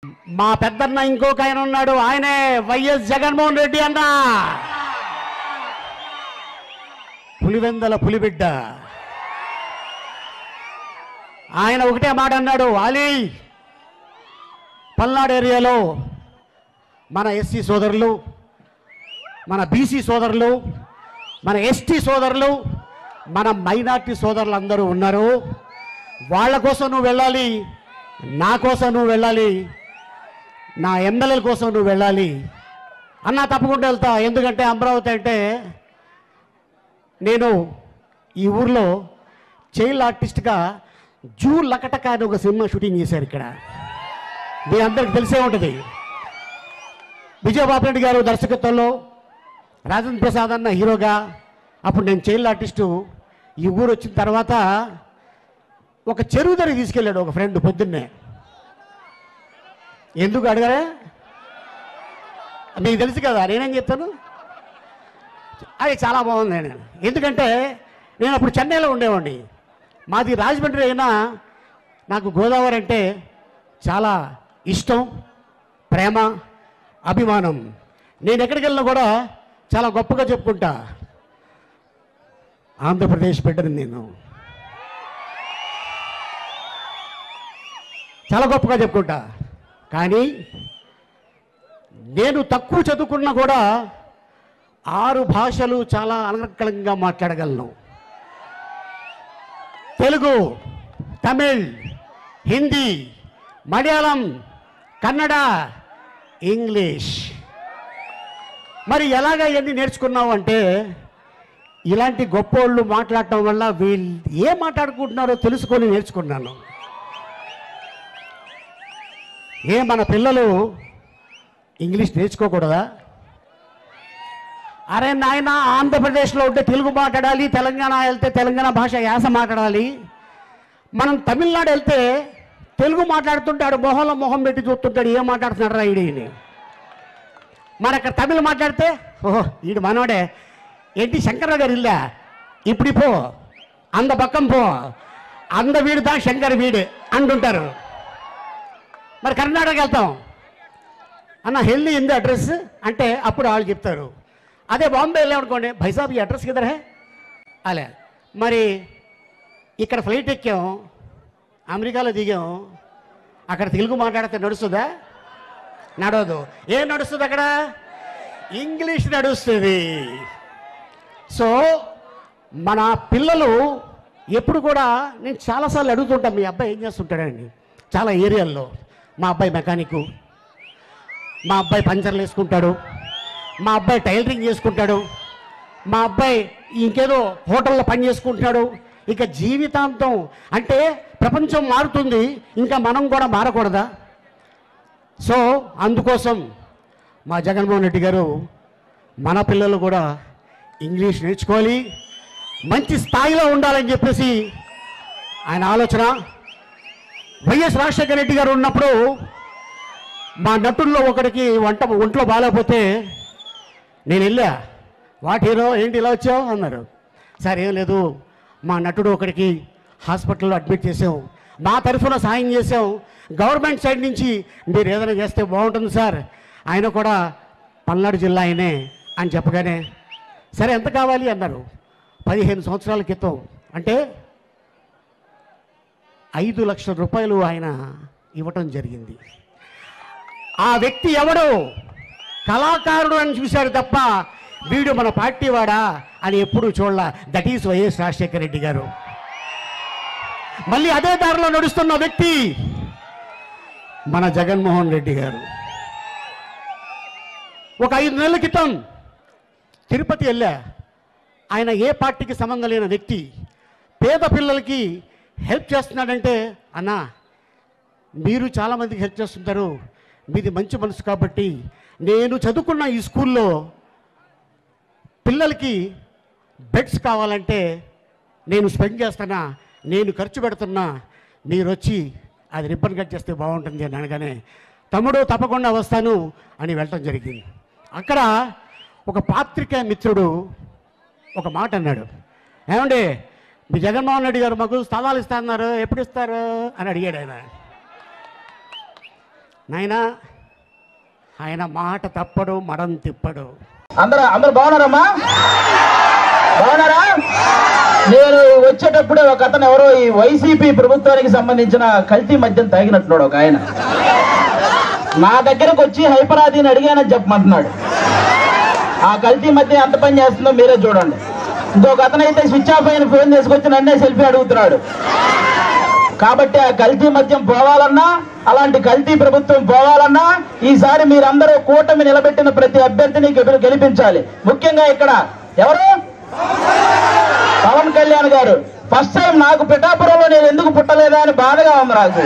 మా పెద్దన్న ఇంకొక ఆయన ఉన్నాడు, ఆయనే వైఎస్ జగన్మోహన్ రెడ్డి అన్న. పులివెందల పులిబిడ్డ. ఆయన ఒకటే మాట అన్నాడు, అలీ పల్నాడు ఏరియాలో మన ఎస్సీ సోదరులు, మన బీసీ సోదరులు, మన ఎస్టీ సోదరులు, మన మైనార్టీ సోదరులు అందరూ ఉన్నారు. వాళ్ళ కోసం నువ్వు వెళ్ళాలి, నా కోసం నువ్వు వెళ్ళాలి, నా ఎమ్మెల్యేల కోసం నువ్వు వెళ్ళాలి అన్నా. తప్పకుండా వెళ్తా. ఎందుకంటే అమరావతి అంటే నేను ఈ ఊర్లో చైల్డ్ ఆర్టిస్ట్గా జూ లకటక అని ఒక సినిమా షూటింగ్ చేశారు. ఇక్కడ మీ అందరికి తెలిసే ఉంటుంది. విజయబాబు రెడ్డి గారు దర్శకత్వంలో, రాజేంద్ర ప్రసాద్ అన్న హీరోగా. అప్పుడు నేను చైల్డ్ ఆర్టిస్టు. ఈ ఊరు వచ్చిన తర్వాత ఒక చెరువు దగ్గరికి తీసుకెళ్ళాడు ఒక ఫ్రెండ్ పొద్దున్నే. ఎందుకు అడగరా? మీకు తెలుసు కదా, నేనేం చెప్తాను. అది చాలా బాగుంది. నేను ఎందుకంటే నేను అప్పుడు చెన్నైలో ఉండేవాడిని. మాది రాజమండ్రి అయినా నాకు గోదావరి అంటే చాలా ఇష్టం, ప్రేమ, అభిమానం. నేను ఎక్కడికి వెళ్ళినా కూడా చాలా గొప్పగా చెప్పుకుంటా, ఆంధ్రప్రదేశ్ బిడ్డని నేను చాలా గొప్పగా చెప్పుకుంటా. కానీ నేను తక్కువ చదువుకున్నా కూడా 6 భాషలు చాలా అనర్గళంగా మాట్లాడగలను. తెలుగు, తమిళ్, హిందీ, మలయాళం, కన్నడ, ఇంగ్లీష్. మరి ఎలాగ ఇవన్నీ నేర్చుకున్నావు అంటే, ఇలాంటి గొప్పోళ్ళు మాట్లాడటం వల్ల వీళ్ళు ఏం మాట్లాడుకుంటున్నారో తెలుసుకొని నేర్చుకున్నాను. మన పిల్లలు ఇంగ్లీష్ నేర్చుకోకూడదా? అరే నాయన, ఆంధ్రప్రదేశ్లో ఉంటే తెలుగు మాట్లాడాలి, తెలంగాణ వెళ్తే తెలంగాణ భాష యాస మాట్లాడాలి. మనం తమిళనాడు వెళ్తే తెలుగు మాట్లాడుతుంటాడు, మొహంలో మొహం పెట్టి చూస్తుంటాడు, ఏం మాట్లాడుతున్నాడు రా ఈడని. మన అక్కడ తమిళ మాట్లాడితే, ఓహో ఈడు మనోడే, ఏంటి శంకర్రావు గారు ఇల్లా, ఇప్పుడు పో, అంద పక్కం పో, అంద వీడుదా శంకర్ వీడు అంటుంటారు. మరి కర్ణాటక వెళ్తాం అన్న, హెల్దీ ఇంది అడ్రస్ అంటే అప్పుడు వాళ్ళు చెప్తారు. అదే బాంబే వెళ్ళామనుకోండి, భైసాబ్ ఈ అడ్రస్ కిదర్ హే అలే. మరి ఇక్కడ ఫ్లైట్ ఎక్కాం, అమెరికాలో దిగాం, అక్కడ తెలుగు మాట్లాడితే నడుస్తుందా? నడవదు. ఏం నడుస్తుంది అక్కడ? ఇంగ్లీష్ నడుస్తుంది. సో మన పిల్లలు ఎప్పుడు కూడా, నేను చాలాసార్లు అడుగుతుంటాను, మీ అబ్బాయి ఏం చేస్తుంటాడండి? చాలా ఏరియాల్లో మా అబ్బాయి మెకానిక్, మా అబ్బాయి పంచర్లు వేసుకుంటాడు, మా అబ్బాయి టైలరింగ్ చేసుకుంటాడు, మా అబ్బాయి ఇంకేదో హోటల్లో పని చేసుకుంటున్నాడు. ఇక జీవితాంతం అంటే ప్రపంచం మారుతుంది, ఇంకా మనం కూడా మారకూడదా? సో అందుకోసం మా జగన్మోహన్ రెడ్డి గారు మన పిల్లలు కూడా ఇంగ్లీష్ నేర్చుకోవాలి, మంచి స్థాయిలో ఉండాలని చెప్పేసి ఆయన ఆలోచన. వైఎస్ రాజశేఖర రెడ్డి గారు ఉన్నప్పుడు మా నటుల్లో ఒకడికి ఒంట్లో బాగాలేకపోతే నేను వెళ్ళా, వాట్ హీరో ఏంటి ఇలా వచ్చావు అన్నారు. సార్ ఏం లేదు, మా నటుడు ఒకడికి హాస్పిటల్లో అడ్మిట్ చేసాం, మా తరఫున సాయం చేసాం, గవర్నమెంట్ సైడ్ నుంచి మీరు ఏదైనా చేస్తే బాగుంటుంది సార్, ఆయన కూడా పల్నాడు జిల్లా ఆయనే అని చెప్పగానే, సరే ఎంత కావాలి అన్నారు. 15 సంవత్సరాల క్రితం, అంటే 5 లక్షల రూపాయలు ఆయన ఇవ్వటం జరిగింది. ఆ వ్యక్తి ఎవడు? కళాకారుడు అని చూశాడు తప్ప వీడు మన పార్టీ వాడా అని ఎప్పుడూ చూడాల. That is YS Rajasekhara Reddy గారు. మళ్ళీ అదే దారిలో నడుస్తున్న వ్యక్తి మన జగన్మోహన్ రెడ్డి గారు. ఒక 5 నెలల క్రితం తిరుపతి వెళ్ళా. ఆయన ఏ పార్టీకి సంబంధం లేని వ్యక్తి పేద పిల్లలకి హెల్ప్ చేస్తున్నాడంటే, అన్నా మీరు చాలామందికి హెల్ప్ చేస్తుంటారు, మీది మంచి మనసు కాబట్టి నేను చదువుకున్న ఈ స్కూల్లో పిల్లలకి బెడ్స్ కావాలంటే నేను స్పెండ్ చేస్తున్నా, నేను ఖర్చు పెడుతున్నా, మీరు వచ్చి అది రిబ్బన్ కట్ చేస్తే బాగుంటుంది అని అనగానే, తమ్ముడు తప్పకుండా వస్తాను అని వెళ్ళటం జరిగింది. అక్కడ ఒక పాత్రికేయ మిత్రుడు ఒక మాట అన్నాడు, ఏమండి మీ జగన్మోహన్ రెడ్డి గారు మాకు స్థలాలు ఇస్తున్నారు, ఎప్పుడు ఇస్తారు అని అడిగాడు ఆయన. నాయనా ఆయన మాట తప్పడు, మడం తిప్పడు. అందరూ బాగున్నారమ్మా? బాగున్నారా? నేను వచ్చేటప్పుడే ఒక అతను ఎవరో ఈ వైసీపీ ప్రభుత్వానికి సంబంధించిన కల్తీ మద్యం తాగినట్టున్నాడు ఒక ఆయన. నా దగ్గరకు వచ్చి హైపరాదిని అడిగానని చెప్పమంటున్నాడు. ఆ కల్తీ మద్యం ఎంత పని చేస్తుందో మీరే చూడండి. ఇంకొక అతను అయితే స్విచ్ ఆఫ్ అయిన ఫోన్ తీసుకొచ్చి నన్నే సెల్ఫీ అడుగుతున్నాడు. కాబట్టి ఆ కల్తీ మద్యం పోవాలన్నా, అలాంటి కల్తీ ప్రభుత్వం పోవాలన్నా ఈసారి మీరందరూ కూటమి నిలబెట్టిన ప్రతి అభ్యర్థిని గెలిపించాలి. ముఖ్యంగా ఇక్కడ ఎవరు? పవన్ కళ్యాణ్ గారు. ఫస్ట్ టైం నాకు పిఠాపురంలో నేను ఎందుకు పుట్టలేదా అని బాధగా ఉంది నాకు.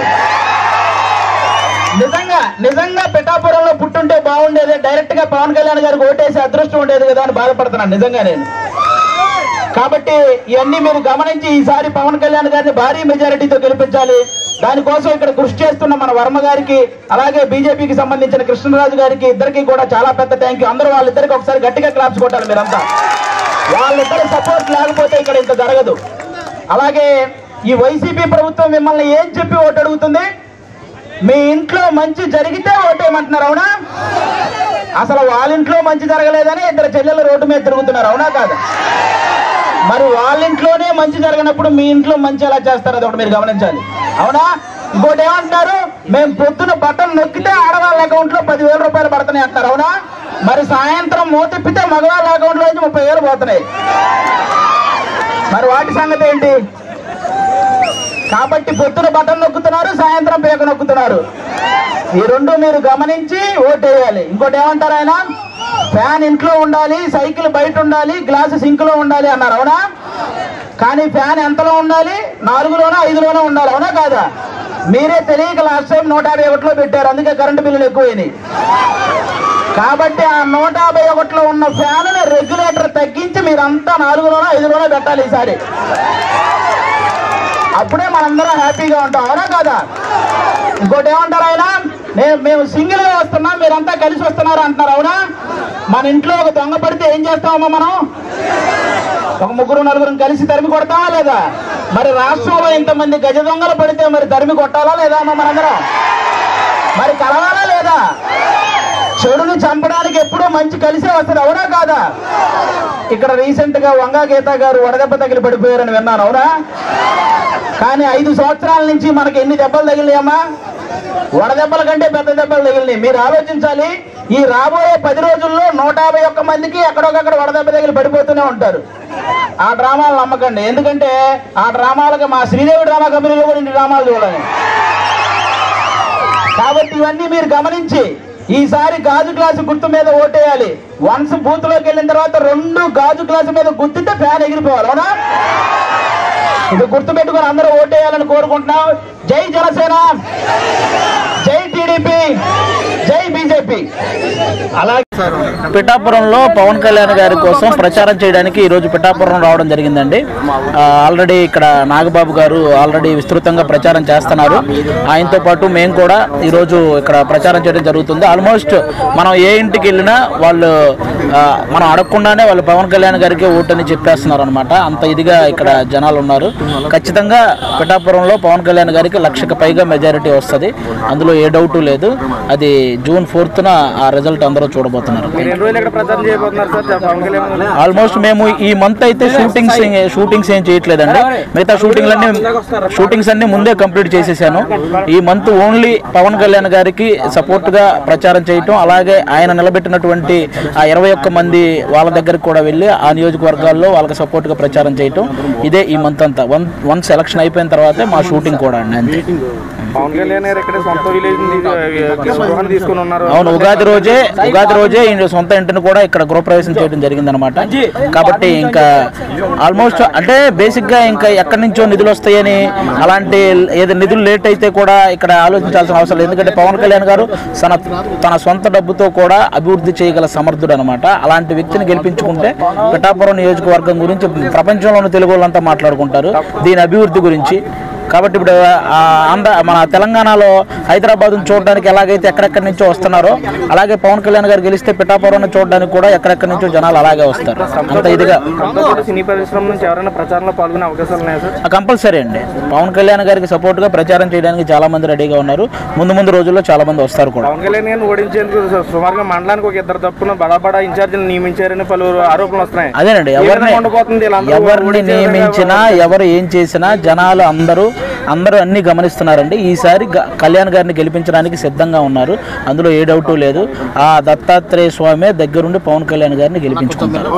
నిజంగా పిఠాపురంలో పుట్టుంటే బాగుండేది, డైరెక్ట్ గా పవన్ కళ్యాణ్ గారికి ఓటేసి అదృష్టం ఉండేది కదా అని బాధపడుతున్నాను నిజంగా నేను. కాబట్టి ఇవన్నీ మీరు గమనించి ఈసారి పవన్ కళ్యాణ్ గారిని భారీ మెజారిటీతో గెలిపించాలి. దానికోసం ఇక్కడ కృషి చేస్తున్న మన వర్మ గారికి, అలాగే బీజేపీకి సంబంధించిన కృష్ణరాజు గారికి, ఇద్దరికి కూడా చాలా పెద్ద థ్యాంక్ యూ. అందరూ వాళ్ళిద్దరికి ఒకసారి గట్టిగా క్లాప్స్ కొట్టాలి మీరంతా. వాళ్ళిద్దరి సపోర్ట్ లేకపోతే ఇక్కడ ఇంత జరగదు. అలాగే ఈ వైసీపీ ప్రభుత్వం మిమ్మల్ని ఏం చెప్పి ఓటు అడుగుతుంది? మీ ఇంట్లో మంచి జరిగితే ఓటేయమంటున్నారు, అవునా? అసలు వాళ్ళ ఇంట్లో మంచి జరగలేదని ఇద్దరు చెల్లెలు రోడ్డు మీద తిరుగుతున్నారు, అవునా కాదు? మరి వాళ్ళ ఇంట్లోనే మంచి జరగనప్పుడు మీ ఇంట్లో మంచి ఎలా చేస్తారు అది ఒకటి మీరు గమనించాలి, అవునా? ఇంకోటి ఏమంటారు? మేము పొద్దున బటన్ నొక్కితే ఆడవాళ్ళ అకౌంట్ లో 10,000 రూపాయలు పడుతున్నాయి అంటారు, అవునా? మరి సాయంత్రం మూతిప్పితే మగవాళ్ళ అకౌంట్ లో నుంచి 30,000 పోతున్నాయి. మరి వాటి సంగతి ఏంటి? కాబట్టి పొద్దున బటన్ నొక్కుతున్నారు, సాయంత్రం పేక నొక్కుతున్నారు. ఈ రెండు మీరు గమనించి ఓటేయాలి. ఇంకోటి ఏమంటారు ఆయన? ఫ్యాన్ ఇంట్లో ఉండాలి, సైకిల్ బయట ఉండాలి, గ్లాసు సింక్ లో ఉండాలి అన్నారు, అవునా? కానీ ఫ్యాన్ ఎంతలో ఉండాలి? 4లోనో 5లోనో ఉండాలి, అవునా కాదా? మీరే తెలియక లాస్ట్ టైం 151లో పెట్టారు, అందుకే కరెంటు బిల్లులు ఎక్కువైనాయి. కాబట్టి ఆ 151లో ఉన్న ఫ్యాన్ రెగ్యులేటర్ తగ్గించి మీరంతా 4లోనో 5లోనో పెట్టాలి ఈసారి. అప్పుడే మనందరం హ్యాపీగా ఉంటాం, అవునా కాదా? ఇంకోటి ఏమంటారు ఆయన? మేము సింగిల్ గా వస్తున్నాం, మీరంతా కలిసి వస్తున్నారు అంటున్నారు, అవునా? మన ఇంట్లో ఒక దొంగ పడితే ఏం చేస్తామమ్మా మనం? ఒక 3-4 కలిసి తరిమి కొడతామా లేదా? మరి రాష్ట్రంలో ఇంతమంది గజ దొంగలు పడితే మరి తరిమి కొట్టాలా లేదా అమ్మా మనందరం? మరి కలవాలా లేదా? చెడుని చంపడానికి ఎప్పుడూ మంచి కలిసే వస్తుంది, అవునా కాదా? ఇక్కడ రీసెంట్ గా వంగా గీత గారు వడదెబ్బ తగిలి పడిపోయారని విన్నాను, అవునా? కానీ 5 సంవత్సరాల నుంచి మనకి ఎన్ని దెబ్బలు తగిలినాయమ్మా? వడదెబ్బల కంటే పెద్ద దెబ్బలు తగిలినాయి. మీరు ఆలోచించాలి, ఈ రాబోయే 10 రోజుల్లో 151 మందికి ఎక్కడొకక్కడ వడదెబ్బ తగిలి పడిపోతూనే ఉంటారు. ఆ డ్రామాలు నమ్మకండి, ఎందుకంటే ఆ డ్రామాలకు మా శ్రీదేవి డ్రామా కంపెనీలో కూడా ఇన్ని డ్రామాలు చూడాలి. కాబట్టి ఇవన్నీ మీరు గమనించి ఈసారి గాజు గ్లాసు గుర్తు మీద ఓటేయాలి. వన్స్ బూత్ లోకి వెళ్ళిన తర్వాత 2 గాజు గ్లాసు మీద గుర్తితే ఫ్యాన్ ఎగిరిపోవాలి, అవునా? ఇది గుర్తు పెట్టుకుని అందరూ ఓటేయాలని కోరుకుంటున్నాం. జై జనసేన, జై టీడీపీ, జై బీజేపీ. అలాగే పిఠాపురంలో పవన్ కళ్యాణ్ గారి కోసం ప్రచారం చేయడానికి ఈరోజు పిఠాపురం రావడం జరిగిందండి. ఆల్రెడీ ఇక్కడ నాగబాబు గారు ఆల్రెడీ విస్తృతంగా ప్రచారం చేస్తున్నారు. ఆయనతో పాటు మేము కూడా ఈరోజు ఇక్కడ ప్రచారం చేయడం జరుగుతుంది. ఆల్మోస్ట్ మనం ఏ ఇంటికి వెళ్ళినా వాళ్ళు మనం అడగకుండానే వాళ్ళు పవన్ కళ్యాణ్ గారికి ఓటని చెప్పేస్తున్నారు అనమాట. అంత ఇదిగా ఇక్కడ జనాలు ఉన్నారు. ఖచ్చితంగా పిఠాపురంలో పవన్ కళ్యాణ్ గారికి 1,00,000కి పైగా మెజారిటీ వస్తుంది, అందులో ఏ డౌటు లేదు. అది June 4th ఆ రిజల్ట్ అందరూ చూడబోతున్నారు. ఆల్మోస్ట్ మేము ఈ మంత్ అయితే షూటింగ్స్ ఏం చేయట్లేదండి. మిగతా షూటింగ్స్ అన్ని ముందే కంప్లీట్ చేసేసాను. ఈ మంత్ ఓన్లీ పవన్ కళ్యాణ్ గారికి సపోర్ట్ గా ప్రచారం చేయటం, అలాగే ఆయన నిలబెట్టినటువంటి ఆ 21 మంది వాళ్ళ దగ్గరికి కూడా వెళ్ళి ఆ నియోజకవర్గాల్లో వాళ్ళకి సపోర్ట్ గా ప్రచారం చేయటం, ఇదే ఈ మంత్ అంతా. వన్ సెలక్షన్ అయిపోయిన తర్వాతే మా షూటింగ్ కూడా అండి. అంతే. పవన్ కళ్యాణ్ గారు ఇక్కడ సొంత విలేజ్ తీసుకుని ఉన్నారు. అవును, ఉగాది రోజే సొంత ఇంటిని కూడా ఇక్కడ గృహప్రవేశం చేయడం జరిగిందనమాట. కాబట్టి ఇంకా ఆల్మోస్ట్ అంటే బేసిక్ గా ఇంకా ఎక్కడి నుంచో నిధులు వస్తాయని, అలాంటి ఏదో నిధులు లేట్ అయితే కూడా ఇక్కడ ఆలోచించాల్సిన అవసరం లేదు. ఎందుకంటే పవన్ కళ్యాణ్ గారు తన సొంత డబ్బుతో కూడా అభివృద్ధి చేయగల సమర్థుడు అనమాట. అలాంటి వ్యక్తిని గెలిపించుకుంటే పిఠాపురం నియోజకవర్గం గురించి ప్రపంచంలోని తెలుగు వాళ్ళంతా మాట్లాడుకుంటారు, దీని అభివృద్ధి గురించి. కాబట్టి ఇప్పుడు మన తెలంగాణలో హైదరాబాద్ చూడడానికి ఎలాగైతే ఎక్కడెక్కడి నుంచో వస్తున్నారో అలాగే పవన్ కళ్యాణ్ గారు గెలిస్తే పిఠాపురం చూడడానికి కూడా ఎక్కడెక్కడి నుంచో జనాలు అలాగే వస్తారు. అంత ఇదిగా సినీ పరిశ్రమ నుంచి ఎవరైనా ప్రచారంలో పాల్గొనే అవకాశాలు ఉన్నాయా సార్? కంపల్సరీ అండి. పవన్ కళ్యాణ్ గారికి సపోర్ట్ గా ప్రచారం చేయడానికి చాలా మంది రెడీగా ఉన్నారు. ముందు రోజుల్లో చాలా మంది వస్తారు కూడా. పవన్ కళ్యాణ్ గారిని ఓడించేందుకు సుమారుగా మండలానికి ఒక 2 తప్పున బడా ఇన్ఛార్జీలు నియమించారని పలువురు ఆరోపణలు వస్తున్నాయి. అదేనండి, ఎవరిని నియమించినా ఎవరు ఏం చేసినా జనాలు అందరూ అన్ని గమనిస్తున్నారండి. ఈసారి కళ్యాణ్ గారిని గెలిపించడానికి సిద్ధంగా ఉన్నారు, అందులో ఏ డౌటు లేదు. ఆ దత్తాత్రేయ స్వామి దగ్గరుండి పవన్ కళ్యాణ్ గారిని గెలిపించుకుంటారు.